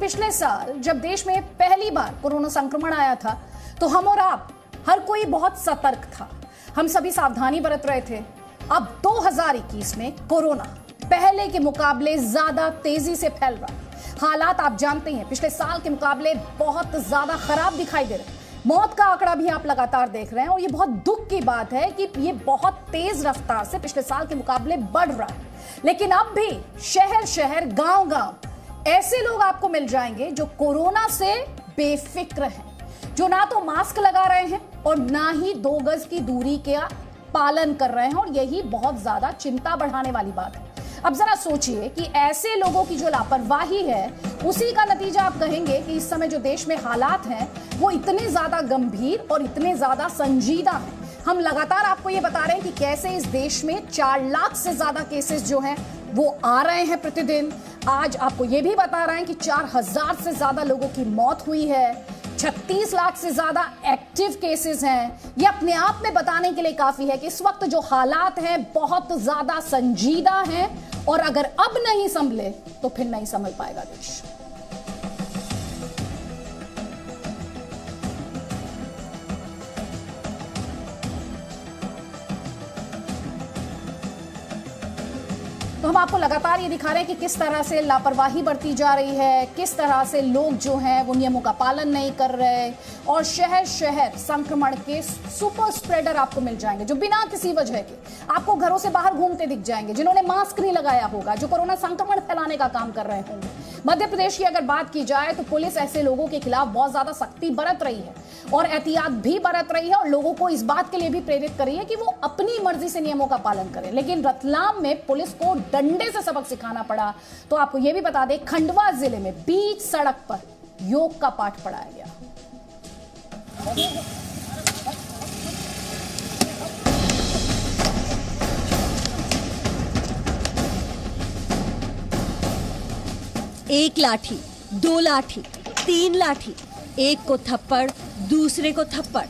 पिछले साल जब देश में पहली बार कोरोना संक्रमण आया था तो हम और आप हर कोई बहुत सतर्क था। हम सभी सावधानी बरत रहे थे। अब 2021 में कोरोना पहले के मुकाबले ज्यादा तेजी से फैल रहा है। हालात आप जानते हैं पिछले साल के मुकाबले बहुत ज्यादा खराब दिखाई दे रहे हैं। मौत का आंकड़ा भी आप लगातार देख रहे हैं और ये बहुत दुख की बात है कि ये बहुत तेज रफ्तार से पिछले साल के मुकाबले बढ़ रहा है। लेकिन अब भी शहर शहर गांव गांव ऐसे लोग आपको मिल जाएंगे जो कोरोना से बेफिक्र हैं, जो ना तो मास्क लगा रहे हैं और ना ही 2 गज की दूरी का पालन कर रहे हैं, और यही बहुत ज्यादा चिंता बढ़ाने वाली बात है। अब जरा सोचिए कि ऐसे लोगों की जो लापरवाही है उसी का नतीजा आप कहेंगे कि इस समय जो देश में हालात हैं वो इतने ज्यादा गंभीर और इतने ज्यादा संजीदा हैं। हम लगातार आपको ये बता रहे हैं कि कैसे इस देश में 4 लाख से ज्यादा केसेस जो हैं वो आ रहे हैं प्रतिदिन। आज आपको ये भी बता रहे हैं कि 4000 से ज्यादा लोगों की मौत हुई है, 36 लाख से ज्यादा एक्टिव केसेस हैं। ये अपने आप में बताने के लिए काफी है कि इस वक्त जो हालात हैं बहुत ज्यादा संजीदा हैं, और अगर अब नहीं संभले तो फिर नहीं संभल पाएगा देश। तो हम आपको लगातार ये दिखा रहे हैं कि किस तरह से लापरवाही बढ़ती जा रही है, किस तरह से लोग जो हैं वो नियमों का पालन नहीं कर रहे, और शहर शहर संक्रमण के सुपर स्प्रेडर आपको मिल जाएंगे जो बिना किसी वजह के आपको घरों से बाहर घूमते दिख जाएंगे, जिन्होंने मास्क नहीं लगाया होगा, जो कोरोना संक्रमण फैलाने का काम कर रहे होंगे। मध्य प्रदेश की अगर बात की जाए तो पुलिस ऐसे लोगों के खिलाफ बहुत ज्यादा सख्ती बरत रही है और एहतियात भी बरत रही है, और लोगों को इस बात के लिए भी प्रेरित कर रही है कि वो अपनी मर्जी से नियमों का पालन करें। लेकिन रतलाम में पुलिस को डंडे से सबक सिखाना पड़ा। तो आपको यह भी बता दें, खंडवा जिले में बीच सड़क पर योग का पाठ पढ़ाया गया। एक लाठी, 2 लाठी, 3 लाठी, एक को थप्पड़, दूसरे को थप्पड़।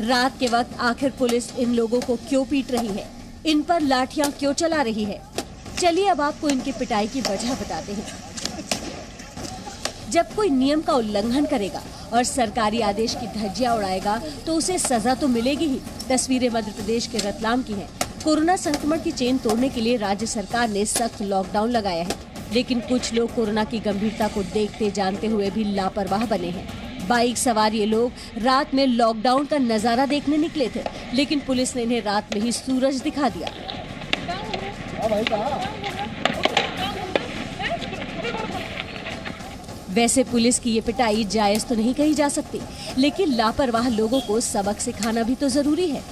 रात के वक्त आखिर पुलिस इन लोगों को क्यों पीट रही है, इन पर लाठियां क्यों चला रही है? चलिए अब आपको इनकी पिटाई की वजह बताते हैं। जब कोई नियम का उल्लंघन करेगा और सरकारी आदेश की धज्जियां उड़ाएगा तो उसे सजा तो मिलेगी ही। तस्वीरें मध्य प्रदेश के रतलाम की हैं। कोरोना संक्रमण की चेन तोड़ने के लिए राज्य सरकार ने सख्त लॉकडाउन लगाया है, लेकिन कुछ लोग कोरोना की गंभीरता को देखते जानते हुए भी लापरवाह बने हैं। बाइक सवार ये लोग रात में लॉकडाउन का नजारा देखने निकले थे, लेकिन पुलिस ने इन्हें रात में ही सूरज दिखा दिया। वैसे पुलिस की ये पिटाई जायज तो नहीं कही जा सकती, लेकिन लापरवाह लोगों को सबक सिखाना भी तो जरूरी है।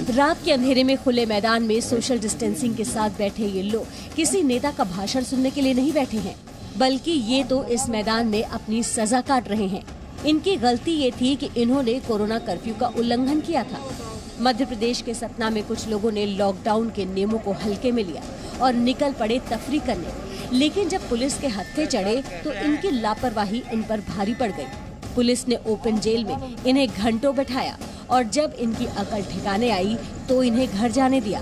रात के अंधेरे में खुले मैदान में सोशल डिस्टेंसिंग के साथ बैठे ये लोग किसी नेता का भाषण सुनने के लिए नहीं बैठे हैं, बल्कि ये तो इस मैदान में अपनी सजा काट रहे हैं। इनकी गलती ये थी कि इन्होंने कोरोना कर्फ्यू का उल्लंघन किया था। मध्य प्रदेश के सतना में कुछ लोगों ने लॉकडाउन के नियमों को हल्के में लिया और निकल पड़े तफरी करने, लेकिन जब पुलिस के हत्थे चढ़े तो इनकी लापरवाही इन पर भारी पड़ गई। पुलिस ने ओपन जेल में इन्हें घंटों बैठाया और जब इनकी अकल ठिकाने आई तो इन्हें घर जाने दिया।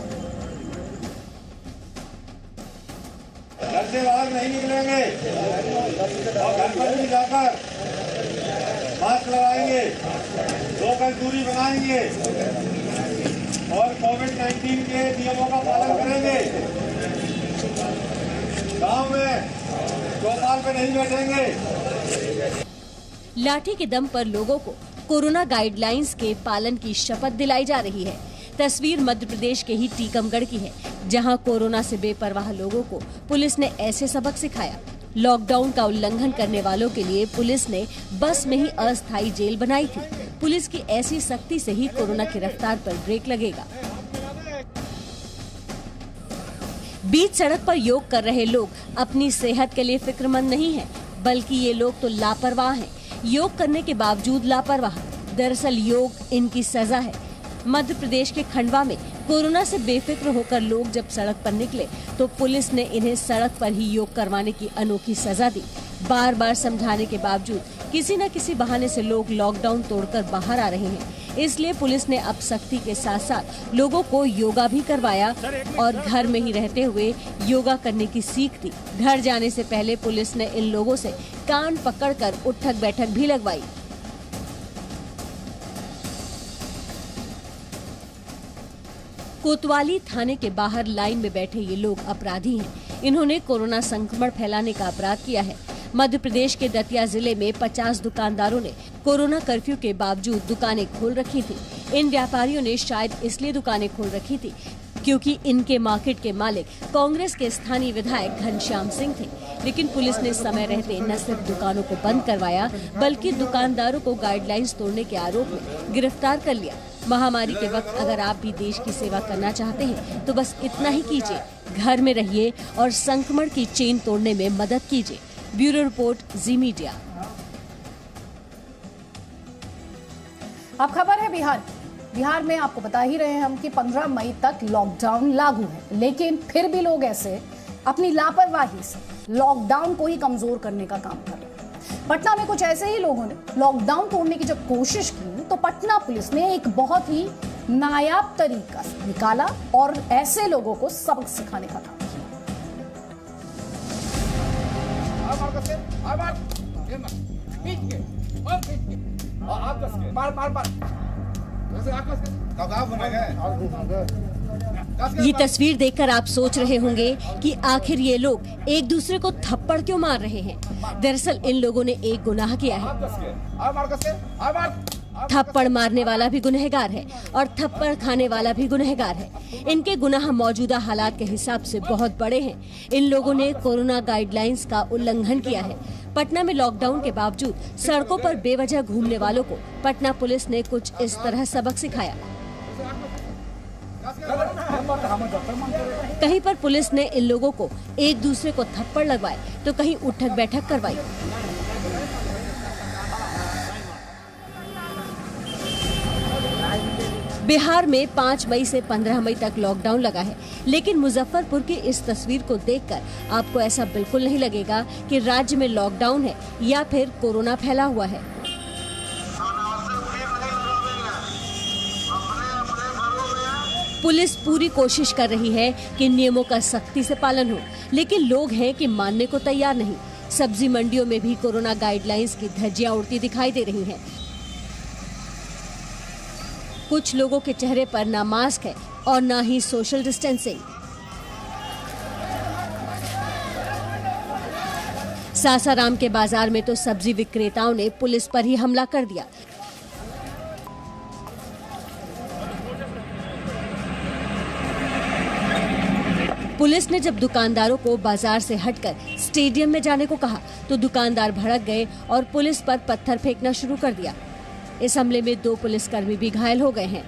घर से बाहर नहीं निकलेंगे और घर पर भी जाकर मास्क लगाएंगे, 2 गज दूरी बनाएंगे और कोविड-19 के नियमों का पालन करेंगे। गांव में चौपाल पे नहीं बैठेंगे। लाठी के दम पर लोगों को कोरोना गाइडलाइंस के पालन की शपथ दिलाई जा रही है। तस्वीर मध्य प्रदेश के ही टीकमगढ़ की है, जहां कोरोना से बेपरवाह लोगों को पुलिस ने ऐसे सबक सिखाया। लॉकडाउन का उल्लंघन करने वालों के लिए पुलिस ने बस में ही अस्थायी जेल बनाई थी। पुलिस की ऐसी सख्ती से ही कोरोना की रफ्तार पर ब्रेक लगेगा। बीच सड़क पर योग कर रहे लोग अपनी सेहत के लिए फिक्रमंद नहीं हैं, बल्कि ये लोग तो लापरवाह हैं। योग करने के बावजूद लापरवाह। दरअसल योग इनकी सजा है। मध्य प्रदेश के खंडवा में कोरोना से बेफिक्र होकर लोग जब सड़क पर निकले तो पुलिस ने इन्हें सड़क पर ही योग करवाने की अनोखी सजा दी। बार बार समझाने के बावजूद किसी न किसी बहाने से लोग लॉकडाउन तोड़कर बाहर आ रहे हैं। इसलिए पुलिस ने अब सख्ती के साथ साथ लोगों को योगा भी करवाया और घर में ही रहते हुए योगा करने की सीख दी। घर जाने से पहले पुलिस ने इन लोगों से कान पकड़कर उठक बैठक भी लगवाई। कोतवाली थाने के बाहर लाइन में बैठे ये लोग अपराधी हैं। इन्होंने कोरोना संक्रमण फैलाने का अपराध किया है। मध्य प्रदेश के दतिया जिले में 50 दुकानदारों ने कोरोना कर्फ्यू के बावजूद दुकानें खोल रखी थी। इन व्यापारियों ने शायद इसलिए दुकानें खोल रखी थी क्योंकि इनके मार्केट के मालिक कांग्रेस के स्थानीय विधायक घनश्याम सिंह थे। लेकिन पुलिस ने समय रहते न सिर्फ दुकानों को बंद करवाया बल्कि दुकानदारों को गाइडलाइंस तोड़ने के आरोप में गिरफ्तार कर लिया। महामारी के वक्त अगर आप भी देश की सेवा करना चाहते हैं तो बस इतना ही कीजिए, घर में रहिए और संक्रमण की चेन तोड़ने में मदद कीजिए। ब्यूरो रिपोर्ट, जी मीडिया। अब खबर है बिहार में आपको बता ही रहे हैं हम कि 15 मई तक लॉकडाउन लागू है, लेकिन फिर भी लोग ऐसे अपनी लापरवाही से लॉकडाउन को ही कमजोर करने का काम कर रहे हैं। पटना में कुछ ऐसे ही लोगों ने लॉकडाउन तोड़ने की जब कोशिश की तो पटना पुलिस ने एक बहुत ही नायाब तरीका निकाला और ऐसे लोगों को सबक सिखाने का काम किया। ये तस्वीर देखकर आप सोच रहे होंगे कि आखिर ये लोग एक दूसरे को थप्पड़ क्यों मार रहे हैं। दरअसल इन लोगों ने एक गुनाह किया है। थप्पड़ मारने वाला भी गुनहगार है और थप्पड़ खाने वाला भी गुनहगार है। इनके गुनाह मौजूदा हालात के हिसाब से बहुत बड़े हैं। इन लोगों ने कोरोना गाइडलाइंस का उल्लंघन किया है। पटना में लॉकडाउन के बावजूद सड़कों पर बेवजह घूमने वालों को पटना पुलिस ने कुछ इस तरह सबक सिखाया। कहीं पर पुलिस ने इन लोगों को एक दूसरे को थप्पड़ लगवाए तो कहीं उठक बैठक करवाई। बिहार में 5 मई से 15 मई तक लॉकडाउन लगा है, लेकिन मुजफ्फरपुर की इस तस्वीर को देखकर आपको ऐसा बिल्कुल नहीं लगेगा कि राज्य में लॉकडाउन है या फिर कोरोना फैला हुआ है। पुलिस पूरी कोशिश कर रही है कि नियमों का सख्ती से पालन हो, लेकिन लोग हैं कि मानने को तैयार नहीं। सब्जी मंडियों में भी कोरोना गाइडलाइंस की धज्जियां उड़ती दिखाई दे रही हैं। कुछ लोगों के चेहरे पर ना मास्क है और ना ही सोशल डिस्टेंसिंग। सासाराम के बाजार में तो सब्जी विक्रेताओं ने पुलिस पर ही हमला कर दिया। पुलिस ने जब दुकानदारों को बाजार से हटकर स्टेडियम में जाने को कहा तो दुकानदार भड़क गए और पुलिस पर पत्थर फेंकना शुरू कर दिया। इस हमले में 2 पुलिसकर्मी भी घायल हो गए हैं।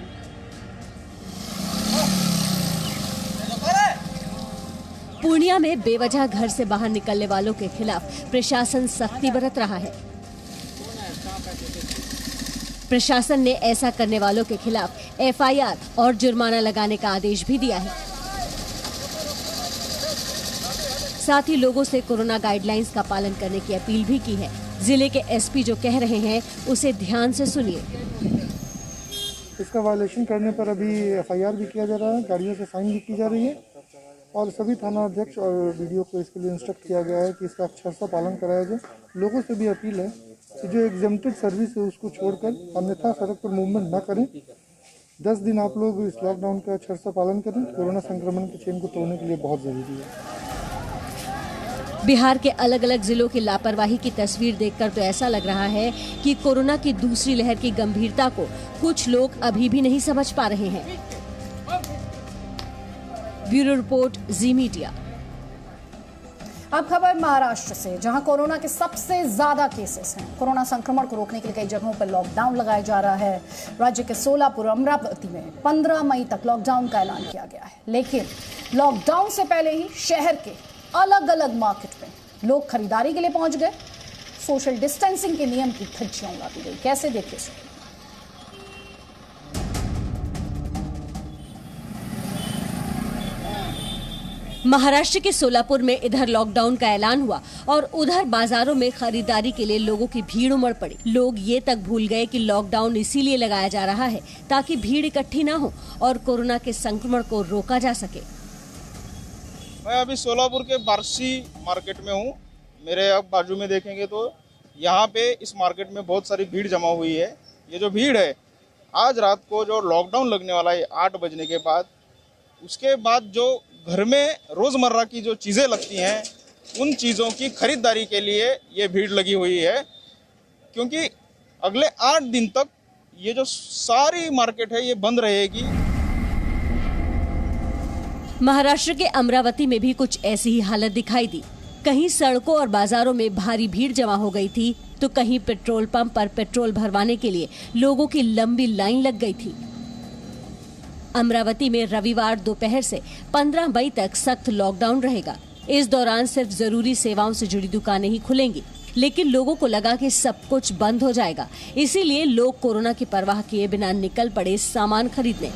पूर्णिया में बेवजह घर से बाहर निकलने वालों के खिलाफ प्रशासन सख्ती बरत रहा है। प्रशासन ने ऐसा करने वालों के खिलाफ FIR और जुर्माना लगाने का आदेश भी दिया है। साथ ही लोगों से कोरोना गाइडलाइंस का पालन करने की अपील भी की है। जिले के SP जो कह रहे हैं उसे ध्यान से सुनिए। इसका वायलेशन करने पर अभी FIR भी किया जा रहा है, गाड़ियों से फाइन भी की जा रही है और सभी थाना अध्यक्ष और BDO को इसके लिए इंस्ट्रक्ट किया गया है कि इसका अच्छा सा पालन कराया जाए। लोगों से भी अपील है कि जो एग्जेम्प्टेड सर्विस है उसको छोड़कर अन्यथा सड़क पर मूवमेंट न करें। 10 दिन आप लोग इस लॉकडाउन का अच्छा सा पालन करें। कोरोना संक्रमण की चेन को तोड़ने के लिए बहुत जरूरी है। बिहार के अलग अलग जिलों की लापरवाही की तस्वीर देखकर तो ऐसा लग रहा है कि कोरोना की दूसरी लहर की गंभीरता को कुछ लोग अभी भी नहीं समझ पा रहे हैं। ब्यूरो रिपोर्ट, जी मीडिया। अब खबर महाराष्ट्र से, जहां कोरोना के सबसे ज्यादा केसेस हैं। कोरोना संक्रमण को रोकने के लिए कई जगहों पर लॉकडाउन लगाया जा रहा है। राज्य के सोलापुर, अमरावती में 15 मई तक लॉकडाउन का ऐलान किया गया है, लेकिन लॉकडाउन से पहले ही शहर के अलग अलग मार्केट में लोग खरीदारी के लिए पहुंच गए। सोशल डिस्टेंसिंग के नियम की धज्जियां उड़ा दी गई। कैसे देखिए इसे। महाराष्ट्र के सोलापुर में इधर लॉकडाउन का ऐलान हुआ और उधर बाजारों में खरीदारी के लिए लोगों की भीड़ उमड़ पड़ी। लोग ये तक भूल गए कि लॉकडाउन इसीलिए लगाया जा रहा है ताकि भीड़ इकट्ठी ना हो और कोरोना के संक्रमण को रोका जा सके। मैं अभी सोलापुर के बारसी मार्केट में हूँ। मेरे अब बाजू में देखेंगे तो यहाँ पे इस मार्केट में बहुत सारी भीड़ जमा हुई है। ये जो भीड़ है, आज रात को जो लॉकडाउन लगने वाला है 8 बजने के बाद, उसके बाद जो घर में रोज़मर्रा की जो चीज़ें लगती हैं, उन चीज़ों की खरीदारी के लिए ये भीड़ लगी हुई है, क्योंकि अगले 8 दिन तक ये जो सारी मार्केट है ये बंद रहेगी। महाराष्ट्र के अमरावती में भी कुछ ऐसी ही हालत दिखाई दी। कहीं सड़कों और बाजारों में भारी भीड़ जमा हो गई थी तो कहीं पेट्रोल पंप पर पेट्रोल भरवाने के लिए लोगों की लंबी लाइन लग गई थी। अमरावती में रविवार दोपहर से 15 मई तक सख्त लॉकडाउन रहेगा। इस दौरान सिर्फ जरूरी सेवाओं से जुड़ी दुकानें ही खुलेंगी, लेकिन लोगों को लगा कि सब कुछ बंद हो जाएगा, इसीलिए लोग कोरोना की परवाह किए बिना निकल पड़े सामान खरीदने।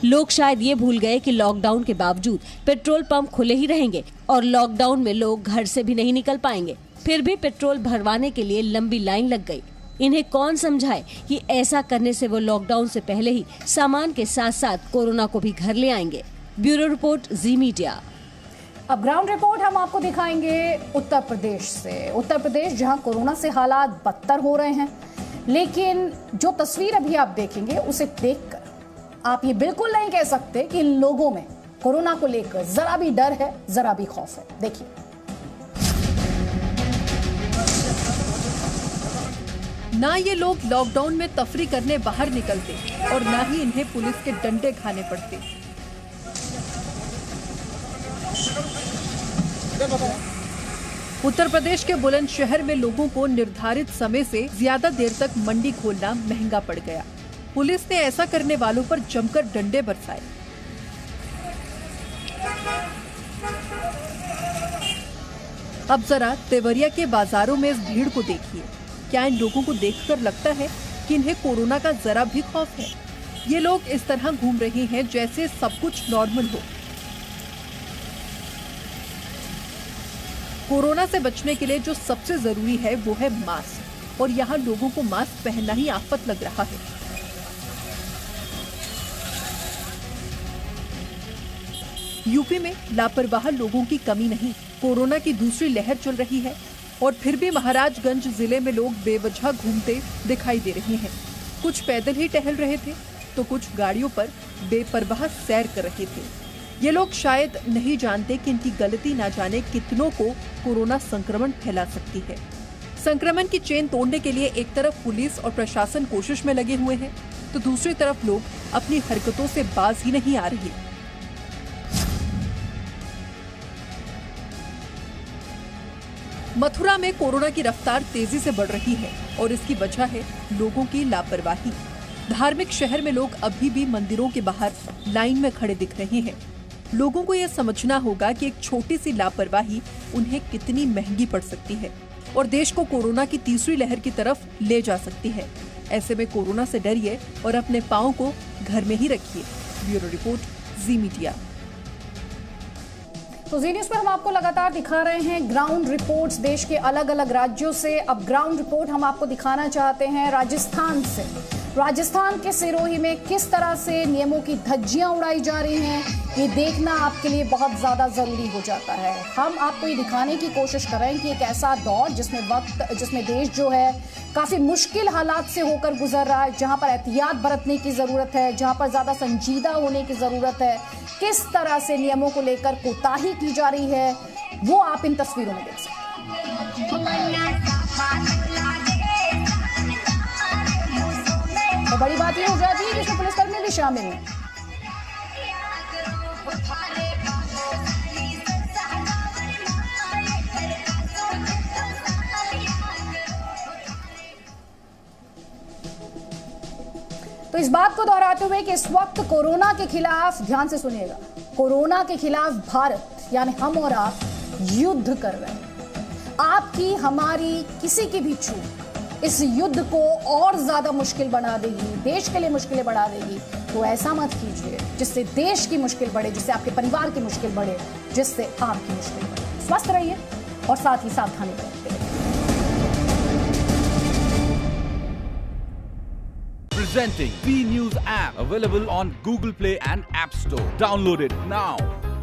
लोग शायद ये भूल गए कि लॉकडाउन के बावजूद पेट्रोल पंप खुले ही रहेंगे और लॉकडाउन में लोग घर से भी नहीं निकल पाएंगे। फिर भी पेट्रोल भरवाने के लिए लंबी लाइन लग गई। इन्हें कौन समझाए कि ऐसा करने से वो लॉकडाउन से पहले ही सामान के साथ साथ कोरोना को भी घर ले आएंगे। ब्यूरो रिपोर्ट, जी मीडिया। अब ग्राउंड रिपोर्ट हम आपको दिखाएंगे उत्तर प्रदेश से। उत्तर प्रदेश जहां कोरोना से हालात बदतर हो रहे हैं, लेकिन जो तस्वीर अभी आप देखेंगे उसे देखकर आप ये बिल्कुल नहीं कह सकते कि इन लोगों में कोरोना को लेकर जरा भी डर है, जरा भी खौफ है। देखिए, ना ये लोग लॉकडाउन में तफरी करने बाहर निकलते और ना ही इन्हें पुलिस के डंडे खाने पड़ते। उत्तर प्रदेश के बुलंदशहर में लोगों को निर्धारित समय से ज्यादा देर तक मंडी खोलना महंगा पड़ गया। पुलिस ने ऐसा करने वालों पर जमकर डंडे बरसाए। अब जरा देवरिया के बाजारों में इस भीड़ को देखिए। क्या इन लोगों को देखकर लगता है कि इन्हें कोरोना का जरा भी खौफ है? ये लोग इस तरह घूम रहे हैं जैसे सब कुछ नॉर्मल हो। कोरोना से बचने के लिए जो सबसे जरूरी है वो है मास्क, और यहाँ लोगों को मास्क पहनना ही आफत लग रहा है। यूपी में लापरवाह लोगों की कमी नहीं। कोरोना की दूसरी लहर चल रही है और फिर भी महाराजगंज जिले में लोग बेवजह घूमते दिखाई दे रहे हैं। कुछ पैदल ही टहल रहे थे तो कुछ गाड़ियों पर बेपरवाह सैर कर रहे थे। ये लोग शायद नहीं जानते कि इनकी गलती ना जाने कितनों को कोरोना संक्रमण फैला सकती है। संक्रमण की चेन तोड़ने के लिए एक तरफ पुलिस और प्रशासन कोशिश में लगे हुए हैं तो दूसरी तरफ लोग अपनी हरकतों से बाज ही नहीं आ रहे। मथुरा में कोरोना की रफ्तार तेजी से बढ़ रही है और इसकी वजह है लोगों की लापरवाही। धार्मिक शहर में लोग अभी भी मंदिरों के बाहर लाइन में खड़े दिख रहे हैं। लोगों को यह समझना होगा कि एक छोटी सी लापरवाही उन्हें कितनी महंगी पड़ सकती है और देश को कोरोना की तीसरी लहर की तरफ ले जा सकती है। ऐसे में कोरोना से डरिए और अपने पांव को घर में ही रखिए। ब्यूरो रिपोर्ट, जी मीडिया। तो जी न्यूज़ पर हम आपको लगातार दिखा रहे हैं ग्राउंड रिपोर्ट्स देश के अलग अलग राज्यों से। अब ग्राउंड रिपोर्ट हम आपको दिखाना चाहते हैं राजस्थान से। राजस्थान के सिरोही में किस तरह से नियमों की धज्जियां उड़ाई जा रही हैं, ये देखना आपके लिए बहुत ज़्यादा ज़रूरी हो जाता है। हम आपको ये दिखाने की कोशिश कर रहे हैं कि एक ऐसा दौर जिसमें देश जो है काफ़ी मुश्किल हालात से होकर गुजर रहा है, जहां पर एहतियात बरतने की ज़रूरत है, जहां पर ज़्यादा संजीदा होने की ज़रूरत है, किस तरह से नियमों को लेकर कोताही की जा रही है, वो आप इन तस्वीरों में देख सकते हैं। तो बड़ी बात ये हो जाती है कि इसमें पुलिसकर्मी भी शामिल हैं। तो इस बात को दोहराते हुए कि इस वक्त कोरोना के खिलाफ, ध्यान से सुनिएगा, कोरोना के खिलाफ भारत यानी हम और आप युद्ध कर रहे हैं। आपकी हमारी किसी की भी चूक इस युद्ध को और ज्यादा मुश्किल बना देगी, देश के लिए मुश्किलें बढ़ा देगी, तो ऐसा मत कीजिए जिससे देश की मुश्किल बढ़े, जिससे आपके परिवार की मुश्किल बढ़े, जिससे आपकी मुश्किल बढ़े। स्वस्थ रहिए और साथ ही सावधानी बरतते रहिए। Presenting B News app, available on Google Play and App Store. Download it now.